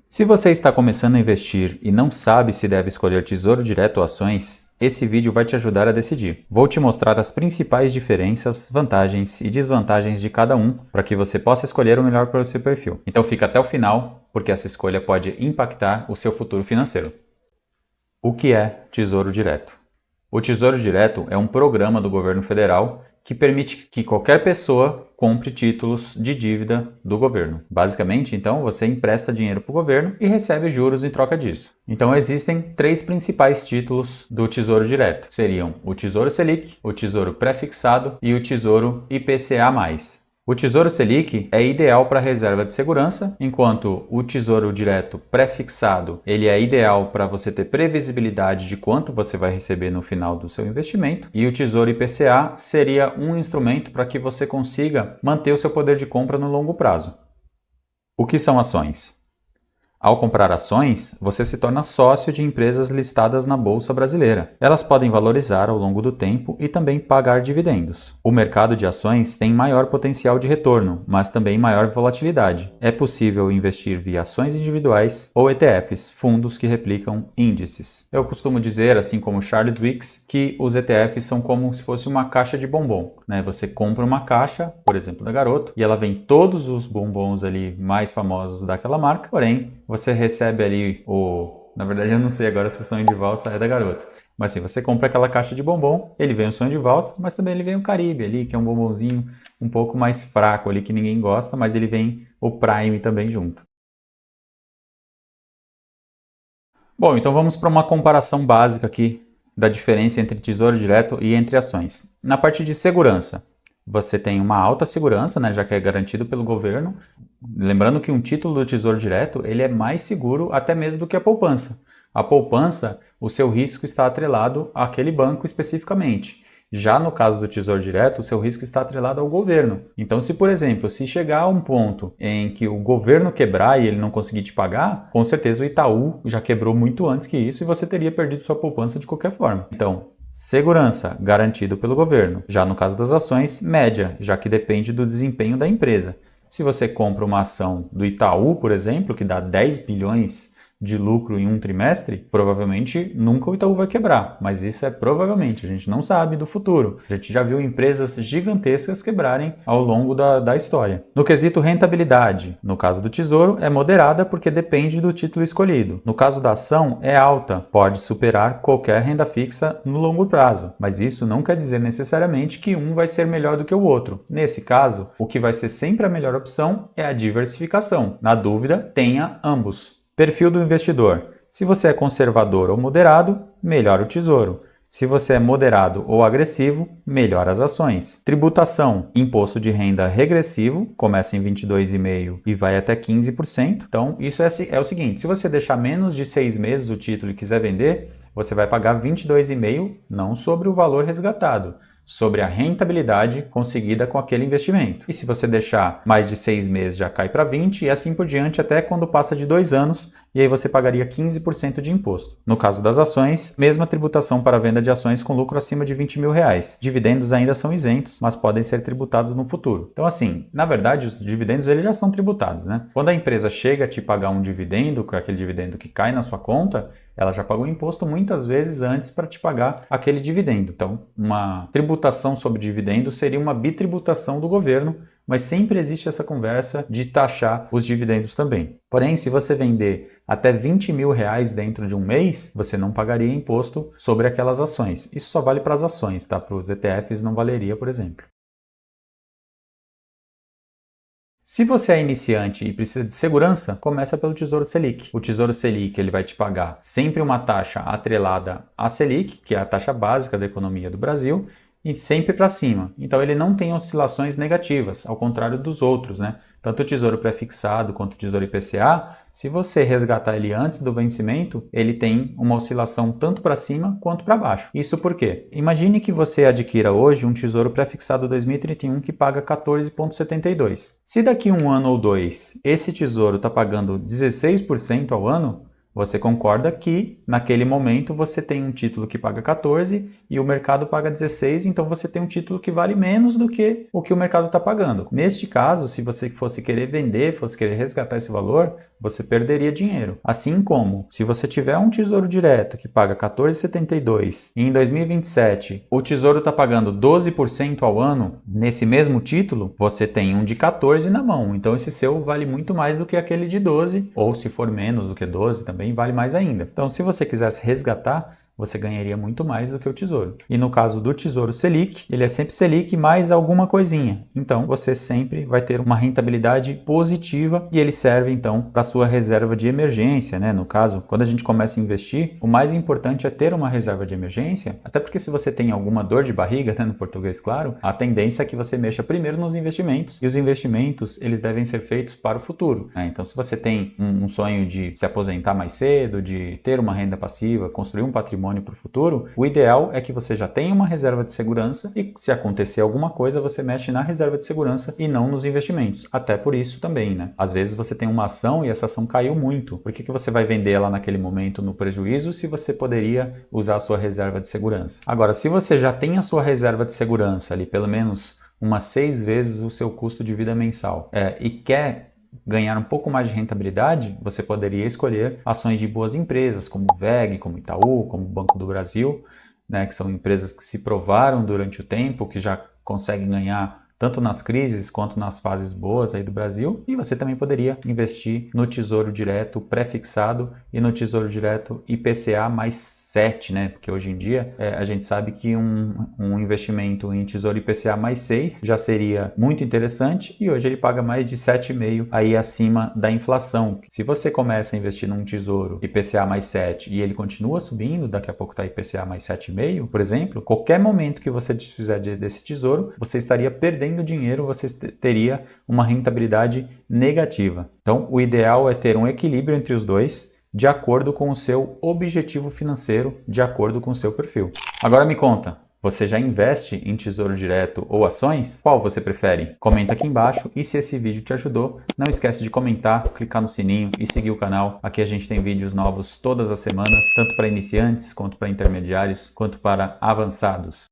Se você está começando a investir e não sabe se deve escolher Tesouro Direto ou ações, esse vídeo vai te ajudar a decidir. Vou te mostrar as principais diferenças, vantagens e desvantagens de cada um para que você possa escolher o melhor para o seu perfil. Então fica até o final, porque essa escolha pode impactar o seu futuro financeiro. O que é Tesouro Direto? O Tesouro Direto é um programa do governo federal que permite que qualquer pessoa compre títulos de dívida do governo. Basicamente, então, você empresta dinheiro para o governo e recebe juros em troca disso. Então, existem três principais títulos do Tesouro Direto. Seriam o Tesouro Selic, o Tesouro Pré-fixado e o Tesouro IPCA+. O Tesouro Selic é ideal para reserva de segurança, enquanto o Tesouro Direto pré-fixado ele é ideal para você ter previsibilidade de quanto você vai receber no final do seu investimento, e o Tesouro IPCA seria um instrumento para que você consiga manter o seu poder de compra no longo prazo. O que são ações? Ao comprar ações, você se torna sócio de empresas listadas na Bolsa Brasileira. Elas podem valorizar ao longo do tempo e também pagar dividendos. O mercado de ações tem maior potencial de retorno, mas também maior volatilidade. É possível investir via ações individuais ou ETFs, fundos que replicam índices. Eu costumo dizer, assim como Charles Wicks, que os ETFs são como se fosse uma caixa de bombom, né? Você compra uma caixa, por exemplo, da Garoto, e ela vem todos os bombons ali mais famosos daquela marca, porém, você recebe ali na verdade eu não sei agora se o sonho de valsa é da Garoto. Mas assim, você compra aquela caixa de bombom, ele vem o sonho de valsa, mas também ele vem o Caribe ali, que é um bombonzinho um pouco mais fraco ali, que ninguém gosta, mas ele vem o Prime também junto. Bom, então vamos para uma comparação básica aqui da diferença entre Tesouro Direto e entre ações. Na parte de segurança, você tem uma alta segurança, né, já que é garantido pelo governo. Lembrando que um título do Tesouro Direto ele é mais seguro até mesmo do que a poupança. A poupança, o seu risco está atrelado àquele banco especificamente. Já no caso do Tesouro Direto, o seu risco está atrelado ao governo. Então, se por exemplo, se chegar a um ponto em que o governo quebrar e ele não conseguir te pagar, com certeza o Itaú já quebrou muito antes que isso e você teria perdido sua poupança de qualquer forma. Então, segurança, garantido pelo governo. Já no caso das ações, média, já que depende do desempenho da empresa. Se você compra uma ação do Itaú, por exemplo, que dá 10 bilhões de lucro em um trimestre, provavelmente nunca o Itaú vai quebrar, mas isso é provavelmente, a gente não sabe do futuro. A gente já viu empresas gigantescas quebrarem ao longo da história. No quesito rentabilidade, no caso do Tesouro, é moderada porque depende do título escolhido. No caso da ação, é alta, pode superar qualquer renda fixa no longo prazo, mas isso não quer dizer necessariamente que um vai ser melhor do que o outro. Nesse caso, o que vai ser sempre a melhor opção é a diversificação. Na dúvida, tenha ambos. Perfil do investidor. Se você é conservador ou moderado, melhor o tesouro. Se você é moderado ou agressivo, melhor as ações. Tributação. Imposto de renda regressivo, começa em 22,5% e vai até 15%. Então, isso é o seguinte, se você deixar menos de 6 meses o título e quiser vender, você vai pagar 22,5% não sobre o valor resgatado, sobre a rentabilidade conseguida com aquele investimento. E se você deixar mais de 6 meses, já cai para 20% e assim por diante até quando passa de 2 anos, e aí você pagaria 15% de imposto. No caso das ações, mesma tributação para a venda de ações com lucro acima de R$20 mil. Dividendos ainda são isentos, mas podem ser tributados no futuro. Então assim, na verdade os dividendos eles já são tributados, né? Quando a empresa chega a te pagar um dividendo, que é aquele dividendo que cai na sua conta, ela já pagou imposto muitas vezes antes para te pagar aquele dividendo. Então, uma tributação sobre dividendo seria uma bitributação do governo, mas sempre existe essa conversa de taxar os dividendos também. Porém, se você vender até R$20 mil dentro de um mês, você não pagaria imposto sobre aquelas ações. Isso só vale para as ações, tá? Para os ETFs não valeria, por exemplo. Se você é iniciante e precisa de segurança, começa pelo Tesouro Selic. O Tesouro Selic ele vai te pagar sempre uma taxa atrelada à Selic, que é a taxa básica da economia do Brasil, e sempre para cima. Então ele não tem oscilações negativas, ao contrário dos outros, né? Tanto o Tesouro Pré-fixado quanto o Tesouro IPCA, se você resgatar ele antes do vencimento, ele tem uma oscilação tanto para cima quanto para baixo. Isso por quê? Imagine que você adquira hoje um Tesouro Pré-fixado 2031 que paga 14,72. Se daqui um ano ou dois esse tesouro está pagando 16% ao ano, Você concorda que naquele momento você tem um título que paga 14 e o mercado paga 16, então você tem um título que vale menos do que o mercado está pagando. Neste caso, se você fosse querer vender, fosse querer resgatar esse valor, você perderia dinheiro. Assim como, se você tiver um tesouro direto que paga 14,72 e em 2027 o tesouro está pagando 12% ao ano, nesse mesmo título, você tem um de 14 na mão. Então esse seu vale muito mais do que aquele de 12, ou se for menos do que 12, também vale mais ainda. Então se você quisesse resgatar, você ganharia muito mais do que o tesouro. E no caso do Tesouro Selic, ele é sempre Selic mais alguma coisinha. Então, você sempre vai ter uma rentabilidade positiva e ele serve, então, para a sua reserva de emergência, né? No caso, quando a gente começa a investir, o mais importante é ter uma reserva de emergência, até porque se você tem alguma dor de barriga, né, no português claro, a tendência é que você mexa primeiro nos investimentos, e os investimentos, eles devem ser feitos para o futuro, né? Então, se você tem um sonho de se aposentar mais cedo, de ter uma renda passiva, construir um patrimônio para o futuro, o ideal é que você já tenha uma reserva de segurança e se acontecer alguma coisa, você mexe na reserva de segurança e não nos investimentos. Até por isso também, né? Às vezes você tem uma ação e essa ação caiu muito. Por que você vai vender ela naquele momento no prejuízo se você poderia usar a sua reserva de segurança? Agora, se você já tem a sua reserva de segurança ali, pelo menos umas 6 vezes o seu custo de vida mensal, e quer ganhar um pouco mais de rentabilidade, você poderia escolher ações de boas empresas, como o VEG, como Itaú, como o Banco do Brasil, né, que são empresas que se provaram durante o tempo, que já conseguem ganhar tanto nas crises quanto nas fases boas aí do Brasil, e você também poderia investir no Tesouro Direto pré-fixado e no Tesouro Direto IPCA mais 7, né? Porque hoje em dia a gente sabe que um investimento em Tesouro IPCA mais 6 já seria muito interessante e hoje ele paga mais de 7,5 aí acima da inflação. Se você começa a investir num Tesouro IPCA mais 7 e ele continua subindo, daqui a pouco está IPCA mais 7,5, por exemplo, qualquer momento que você desfizer desse tesouro, você estaria perdendo dinheiro, você teria uma rentabilidade negativa. Então, o ideal é ter um equilíbrio entre os dois, de acordo com o seu objetivo financeiro, de acordo com o seu perfil. Agora me conta, você já investe em Tesouro Direto ou ações? Qual você prefere? Comenta aqui embaixo e se esse vídeo te ajudou, não esquece de comentar, clicar no sininho e seguir o canal. Aqui a gente tem vídeos novos todas as semanas, tanto para iniciantes, quanto para intermediários, quanto para avançados.